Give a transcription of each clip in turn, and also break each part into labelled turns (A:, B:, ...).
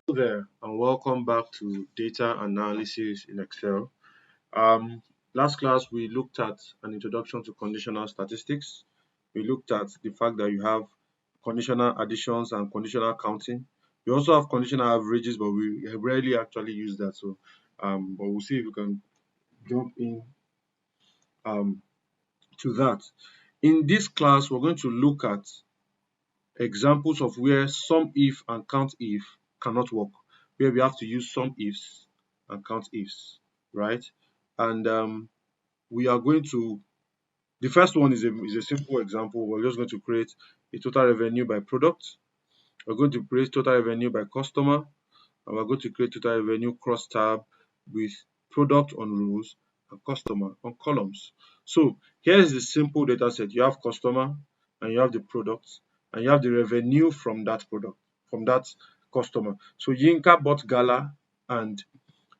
A: Hello there, and welcome back to data analysis in Excel. Um, Last class we looked at an introduction to conditional statistics. We looked at the fact that you have conditional additions and conditional counting. We also have conditional averages, but we rarely actually use that. But we'll see if we can jump in um, to that. In this class, we're going to look at examples of where sum if and count if cannot work, where we have to use sum ifs and count ifs, right? And we are going to, the first one is a simple example. We're just going to create a total revenue by product. We're going to create total revenue by customer, and we're going to create total revenue cross tab with product on rows and customer on columns. So here is the simple data set. You have customer and you have the product and you have the revenue from that product, from that customer. So Yinka bought Gala and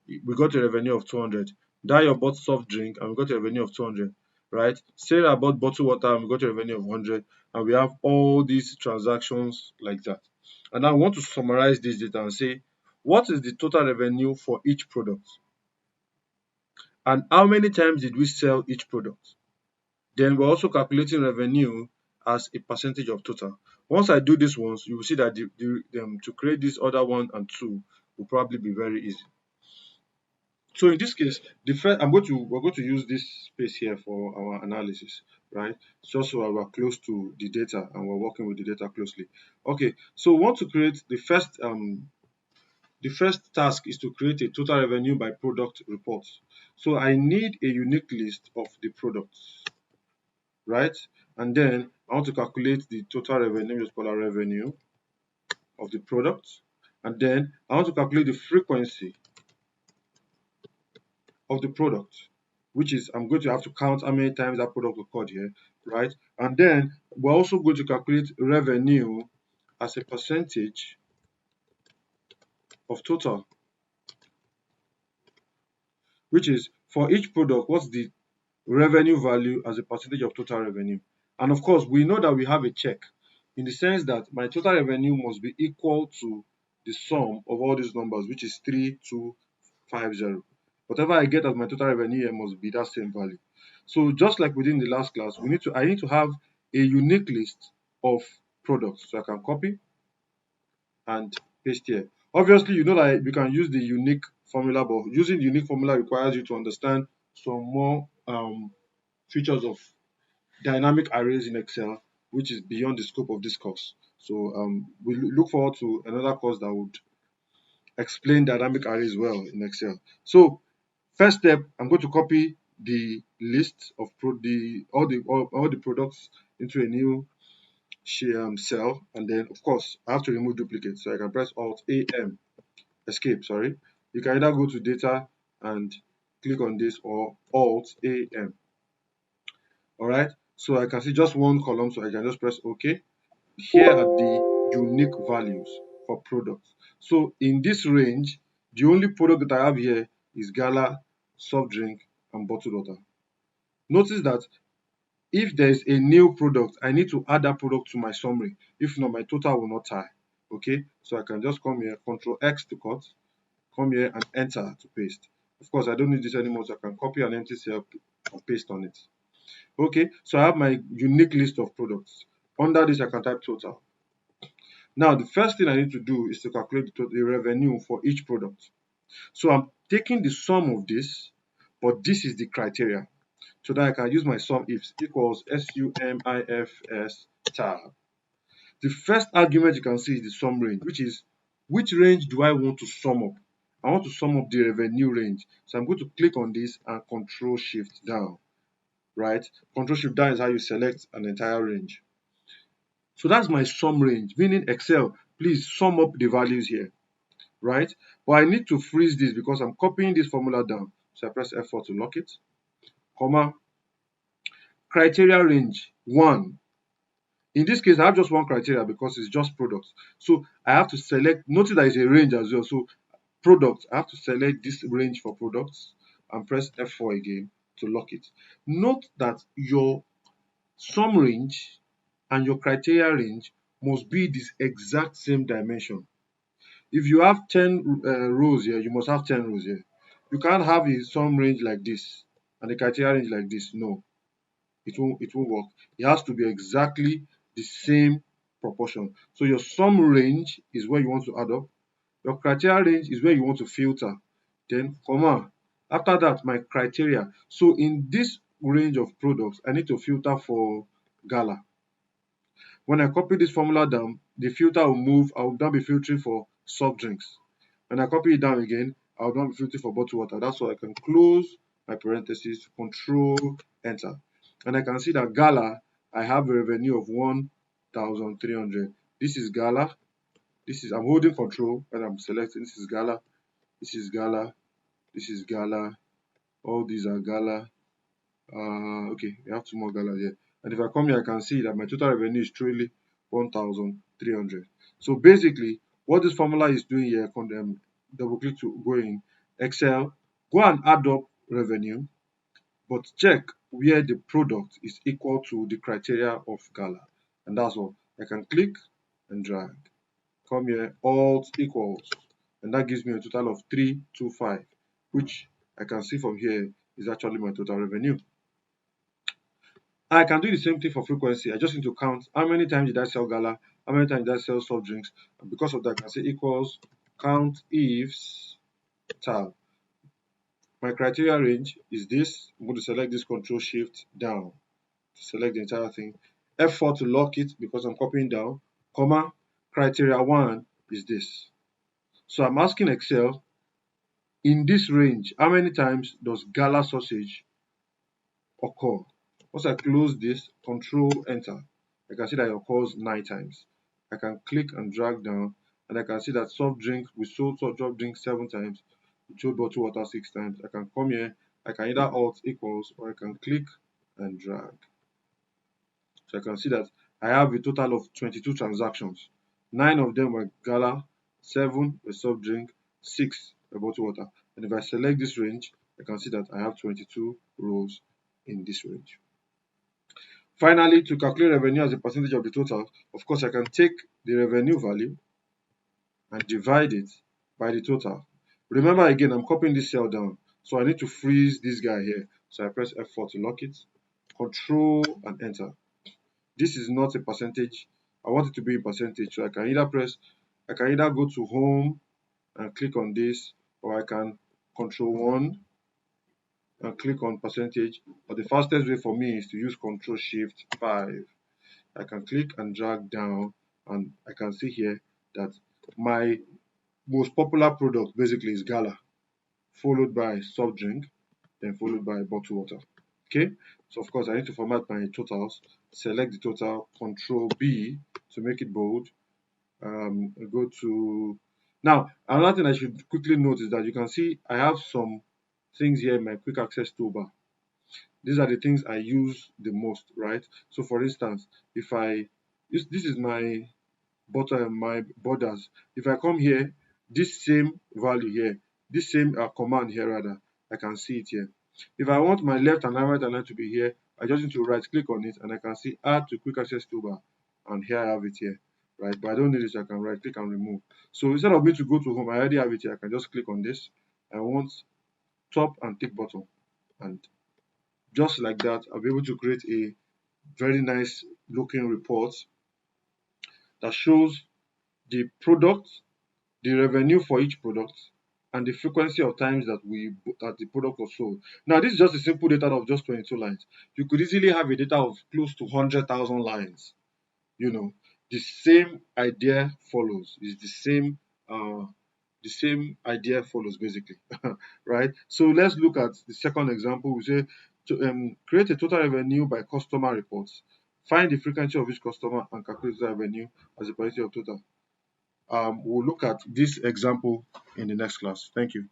A: we got a revenue of 200. Dayo bought soft drink and we got a revenue of 200, right? Sarah bought bottled water and we got a revenue of 100. And we have all these transactions like that. And I want to summarize this data and say, what is the total revenue for each product? And how many times did we sell each product? Then we're also calculating revenue as a percentage of total. Once I do this once, you will see that to create this other one and two will probably be very easy. So in this case, the first we're going to use this space here for our analysis, right? Just so we're close to the data and we're working with the data closely. Okay, so we want to create the first task is to create a total revenue by product report. So I need a unique list of the products, right? And then I want to calculate the total revenue, just call it revenue of the product. And then I want to calculate the frequency of the product, which is I'm going to have to count how many times that product occurred here, right? And then we're also going to calculate revenue as a percentage of total, which is for each product, what's the revenue value as a percentage of total revenue. And of course, we know that we have a check in the sense that my total revenue must be equal to the sum of all these numbers, which is 3250. Whatever I get as my total revenue here must be that same value. So just like within the last class, I need to have a unique list of products. So I can copy and paste here. Obviously, you know that we can use the unique formula, but using the unique formula requires you to understand some more features of dynamic arrays in Excel, which is beyond the scope of this course. So we look forward to another course that would explain dynamic arrays well in Excel. So first step, I'm going to copy the list of all the products into a new cell, and then of course I have to remove duplicates. So I can press Alt AM, escape. Sorry, you can either go to data and click on this or Alt AM. All right, so I can see just one column, so I can just press OK. Here are the unique values for products. So in this range, the only product that I have here is Gala, soft drink, and bottled water. Notice that if there is a new product, I need to add that product to my summary. If not, my total will not tie. Okay, so I can just come here, Control X to cut, come here and enter to paste. Of course, I don't need this anymore, so I can copy an empty cell and paste on it. Okay, so I have my unique list of products. Under this, I can type total. Now, the first thing I need to do is to calculate the revenue for each product. So I'm taking the sum of this, but this is the criteria. So that I can use my sum ifs equals SUMIFS tab. The first argument you can see is the sum range, which is which range do I want to sum up? I want to sum up the revenue range. So I'm going to click on this and Control Shift down, right? Control Shift down is how you select an entire range. So that's my sum range, meaning Excel, please sum up the values here, right? But I need to freeze this because I'm copying this formula down. So I press F4 to lock it, comma, criteria range 1. In this case, I have just one criteria because it's just products. So I have to select, notice that is a range as well. So products, I have to select this range for products and press F4 again to lock it. Note that your sum range and your criteria range must be this exact same dimension. If you have 10 rows here, you must have 10 rows here. You can't have a sum range like this and a criteria range like this. No, it won't work. It has to be exactly the same proportion. So your sum range is where you want to add up. Your criteria range is where you want to filter. Then comma. After that, my criteria. So in this range of products, I need to filter for gala. When I copy this formula down, the filter will move. I will now be filtering for soft drinks. When I copy it down again, I will now be filtering for bottled water. That's why I can close my parentheses, control, enter. And I can see that gala, I have a revenue of 1,300. This is gala. I'm holding control and I'm selecting. This is gala. This is gala. This is gala. All these are gala. Okay, we have two more galas here. And if I come here, I can see that my total revenue is truly 1,300. So basically, what this formula is doing here, double click to go in Excel, go and add up revenue, but check where the product is equal to the criteria of gala. And that's all. I can click and drag. Come here, alt equals, and that gives me a total of 325, which I can see from here is actually my total revenue. I can do the same thing for frequency. I just need to count how many times did I sell gala, how many times did I sell soft drinks, and because of that, I can say equals CountIfs tab. My criteria range is this. I'm going to select this, Control Shift down to select the entire thing. F4 to lock it because I'm copying down, comma, criteria 1 is this. So I'm asking Excel, in this range, how many times does gala sausage occur? Once I close this, Control Enter, I can see that it occurs 9 times. I can click and drag down, and I can see that soft drink, we sold soft drink 7 times, we sold bottled water 6 times. I can come here, I can either alt equals, or I can click and drag. So I can see that I have a total of 22 transactions. 9 of them were gala, 7 were soft drink, 6 were bottled water. And if I select this range, I can see that I have 22 rows in this range. Finally, to calculate revenue as a percentage of the total, of course, I can take the revenue value and divide it by the total. Remember again, I'm copying this cell down, so I need to freeze this guy here. So I press F4 to lock it, Control and Enter. This is not a percentage. I want it to be in percentage, so I can either go to Home and click on this, or I can Control 1 and click on percentage. But the fastest way for me is to use Control Shift 5. I can click and drag down, and I can see here that my most popular product basically is gala, followed by soft drink, then followed by bottled water. Okay, so of course I need to format my totals, select the total, Control B to make it bold. Go to now. Another thing I should quickly note is that you can see I have some things here in my quick access toolbar. These are the things I use the most, right? So for instance, if this is my my borders. If I come here, this same value here, this same command here rather, I can see it here. If I want my left and right align to be here, I just need to right click on it and I can see add to quick access toolbar, and here I have it here, right? But I don't need it, so I can right click and remove. So instead of me to go to home, I already have it here. I can just click on this. I want top and tick bottom, and just like that, I'll be able to create a very nice looking report that shows the product, the revenue for each product, and the frequency of times that the product was sold. Now, this is just a simple data of just 22 lines. You could easily have a data of close to 100,000 lines. You know, the same idea follows. It's the same idea follows basically, right? So let's look at the second example. We say to create a total revenue by customer reports. Find the frequency of each customer and calculate the revenue as a percentage of total. We'll look at this example in the next class. Thank you.